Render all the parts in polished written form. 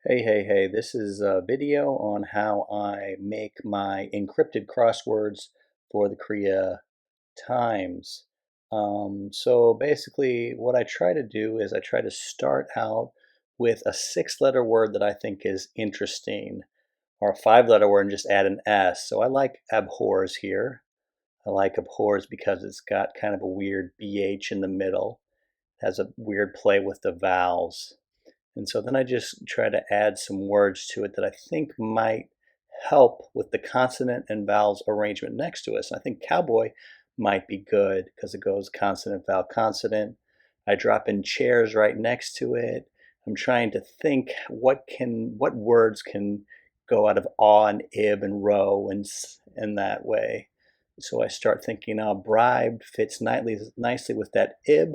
Hey, this is a video on how I make my encrypted crosswords for the Korea Times. So basically, what I try to do is I try to start out with a six-letter word that I think is interesting, or a five-letter word and just add an S. So I like abhors here. I like abhors because it's got kind of a weird BH in the middle, has a weird play with the vowels. And so then I just try to add some words to it that I think might help with the consonant and vowels arrangement next to us. I think cowboy might be good because it goes consonant, vowel, consonant. I drop in chairs right next to it. I'm trying to think what words can go out of awe and ib and row and in that way. So I start thinking, bribed fits nicely with that ib.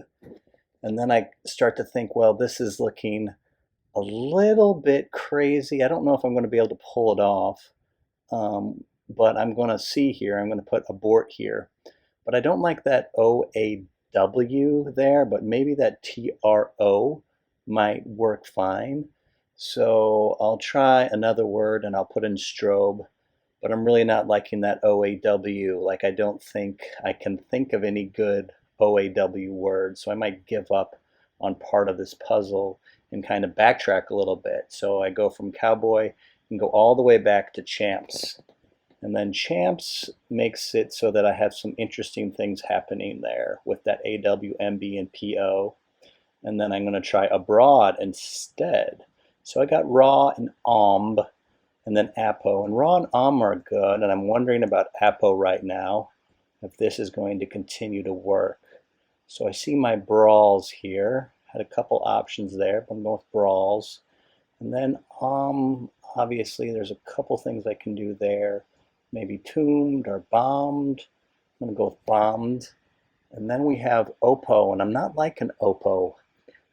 And then I start to think, well, this is looking a little bit crazy. I don't know if I'm going to be able to pull it off, but I'm going to see here. I'm going to put abort here. But I don't like that OAW there, but maybe that TRO might work fine. So I'll try another word and I'll put in strobe, but I'm really not liking that OAW. Like, I don't think I can think of any good OAW words, so I might give up on part of this puzzle and kind of backtrack a little bit. So I go from cowboy and go all the way back to champs. And then champs makes it so that I have some interesting things happening there with that AW, MB, and PO. And then I'm going to try abroad instead. So I got raw and omb, and then apo. And raw and om are good, and I'm wondering about apo right now, if this is going to continue to work. So I see my brawls here. Had a couple options there, but I'm going with brawls. And then obviously there's a couple things I can do there. Maybe tombed or bombed. I'm going to go with bombed. And then we have opo, and I'm not liking opo.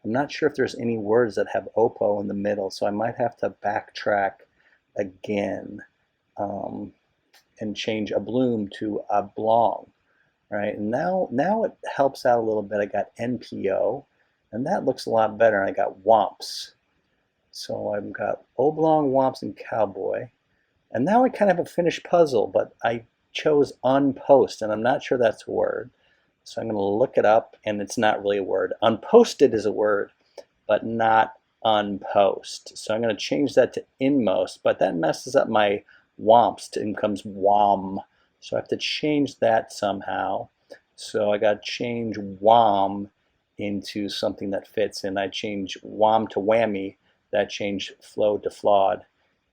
I'm not sure if there's any words that have opo in the middle, so I might have to backtrack again and change a bloom to a oblong. Right, and now it helps out a little bit. I got NPO, and that looks a lot better. I got womps. So I've got oblong, womps, and cowboy. And now I kind of have a finished puzzle, but I chose unpost, and I'm not sure that's a word. So I'm going to look it up, and it's not really a word. Unposted is a word, but not unpost. So I'm going to change that to inmost, but that messes up my womps and becomes wom. So I have to change that somehow. So I got to change wom into something that fits, and I change wom to whammy. That changed flow to flawed.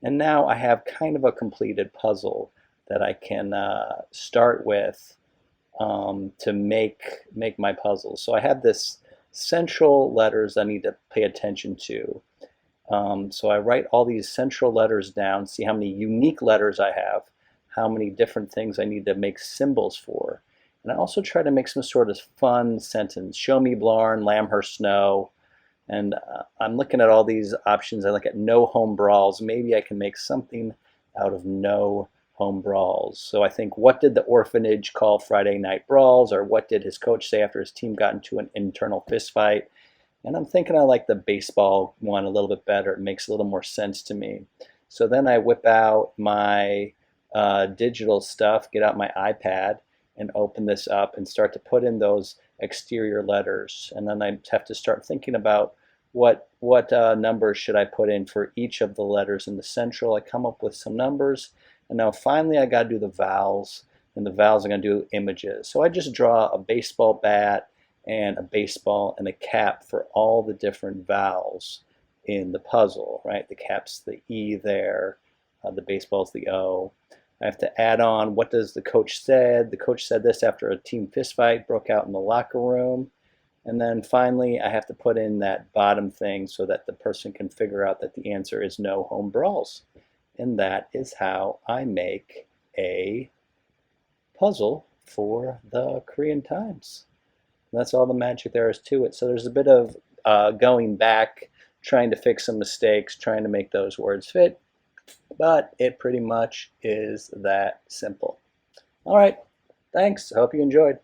And now I have kind of a completed puzzle that I can start with to make my puzzle. So I have this central letters I need to pay attention to. So I write all these central letters down, see how many unique letters I have, how many different things I need to make symbols for. And I also try to make some sort of fun sentence. Show me Blarn, Lambhurst Snow. And I'm looking at all these options. I look at no home brawls. Maybe I can make something out of no home brawls. So I think, what did the orphanage call Friday night brawls? Or what did his coach say after his team got into an internal fist fight? And I'm thinking I like the baseball one a little bit better. It makes a little more sense to me. So then I whip out my digital stuff, get out my iPad, and open this up and start to put in those exterior letters. And then I have to start thinking about what numbers should I put in for each of the letters in the central. I come up with some numbers, and now finally I got to do the vowels, and the vowels I'm going to do images. So I just draw a baseball bat and a baseball and a cap for all the different vowels in the puzzle, right? The cap's the E there, the baseball's the O. I have to add on, what does the coach said? The coach said this after a team fistfight broke out in the locker room. And then finally, I have to put in that bottom thing so that the person can figure out that the answer is no home brawls. And that is how I make a puzzle for the Korean Times. And that's all the magic there is to it. So there's a bit of going back, trying to fix some mistakes, trying to make those words fit. But it pretty much is that simple. All right, thanks. I hope you enjoyed.